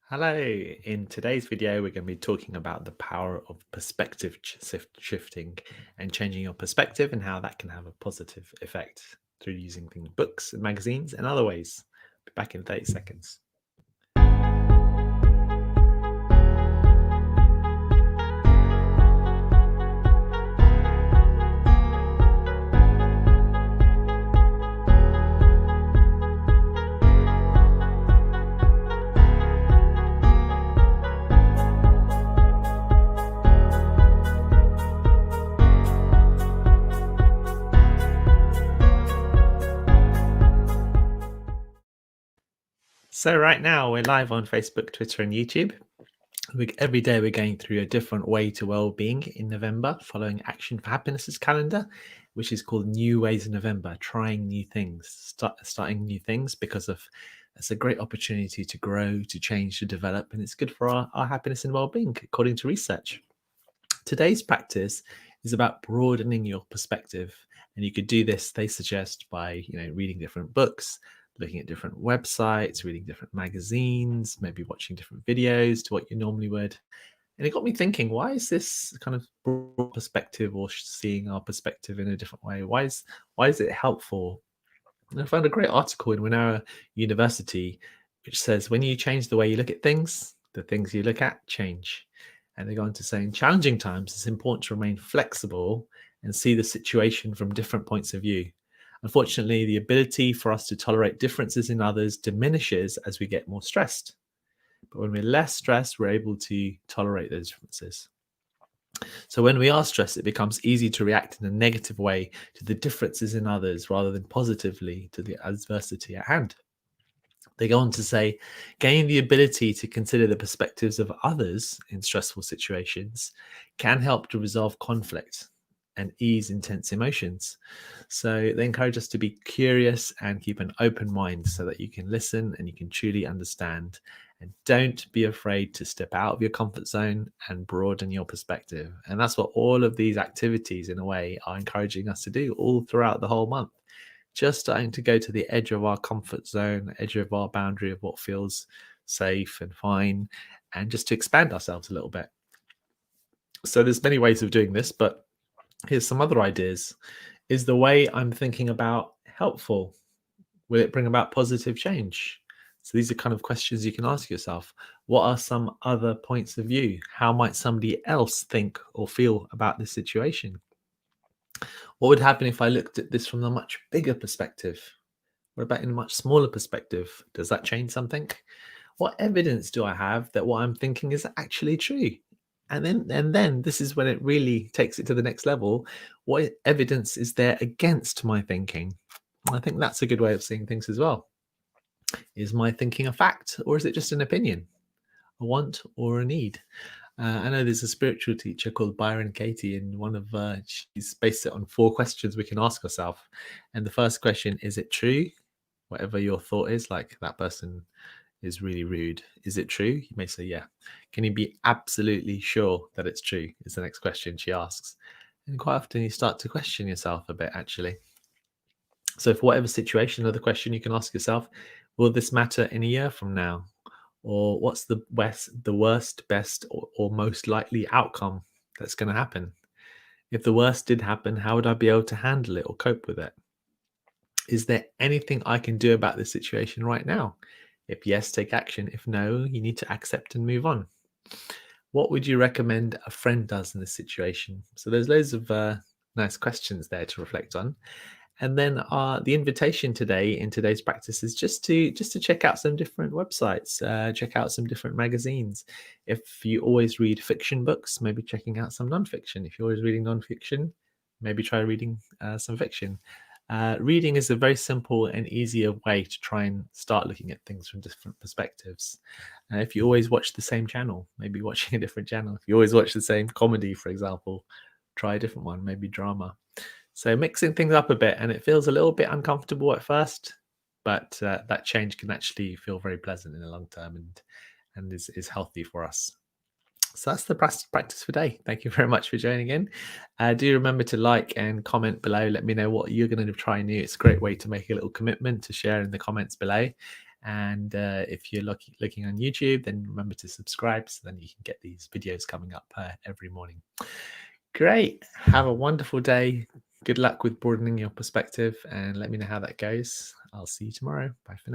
Hello. In today's video, we're going to be talking about the power of perspective shifting and changing your perspective and how that can have a positive effect through using things, books and magazines and other ways. Be back in 30 seconds. So right now we're live on Facebook, Twitter and YouTube. Every day we're going through a different way to well-being in November, following Action for Happiness's calendar, which is called New Ways in November, trying new things, starting new things because of it's a great opportunity to grow, to change, to develop, and it's good for our happiness and well-being, according to research. Today's practice is about broadening your perspective, and you could do this, they suggest, by reading different books, looking at different websites, reading different magazines, maybe watching different videos to what you normally would. And it got me thinking, why is this kind of broad perspective or seeing our perspective in a different way? Why is it helpful? And I found a great article in Winara University which says when you change the way you look at things, the things you look at change. And they go on to say in challenging times, it's important to remain flexible and see the situation from different points of view. Unfortunately, the ability for us to tolerate differences in others diminishes as we get more stressed. But when we're less stressed, we're able to tolerate those differences. So when we are stressed, it becomes easy to react in a negative way to the differences in others rather than positively to the adversity at hand. They go on to say, gaining the ability to consider the perspectives of others in stressful situations can help to resolve conflict and ease intense emotions. So they encourage us to be curious and keep an open mind so that you can listen and you can truly understand. And don't be afraid to step out of your comfort zone and broaden your perspective. And that's what all of these activities, in a way, are encouraging us to do all throughout the whole month. Just starting to go to the edge of our comfort zone, edge of our boundary of what feels safe and fine, and just to expand ourselves a little bit. So there's many ways of doing this, but here's some other ideas. Is the way I'm thinking about helpful? Will it bring about positive change? So these are kind of questions you can ask yourself. What are some other points of view? How might somebody else think or feel about this situation? What would happen if I looked at this from a much bigger perspective? What about in a much smaller perspective? Does that change something? What evidence do I have that what I'm thinking is actually true? And then this is when it really takes it to the next level. What evidence is there against my thinking? I think that's a good way of seeing things as well. Is my thinking a fact, or is it just an opinion, a want or a need? I know there's a spiritual teacher called Byron Katie, and she's based it on 4 questions we can ask ourselves. And the first question: is it true? Whatever your thought is, like that person is really rude. Is it true? You may say, yeah. Can you be absolutely sure that it's true? Is the next question she asks. And quite often you start to question yourself a bit, actually. So for whatever situation, another question you can ask yourself: will this matter in a year from now? Or what's the worst, best, or most likely outcome that's going to happen? If the worst did happen, how would I be able to handle it or cope with it? Is there anything I can do about this situation right now? If yes, take action. If no, you need to accept and move on. What would you recommend a friend does in this situation? So there's loads of nice questions there to reflect on. And then the invitation today in today's practice is just to check out some different websites, check out some different magazines. If you always read fiction books, maybe checking out some nonfiction. If you're always reading nonfiction, maybe try reading some fiction. Reading is a very simple and easier way to try and start looking at things from different perspectives. If you always watch the same channel, maybe watching a different channel. If you always watch the same comedy, for example, try a different one, maybe drama. So mixing things up a bit, and it feels a little bit uncomfortable at first, but that change can actually feel very pleasant in the long term and is healthy for us. So that's the practice for today. Thank you very much for joining in. Do remember to like and comment below. Let me know what you're going to try new. It's a great way to make a little commitment to share in the comments below. And if you're looking on YouTube, then remember to subscribe so then you can get these videos coming up every morning. Great. Have a wonderful day. Good luck with broadening your perspective and let me know how that goes. I'll see you tomorrow. Bye for now.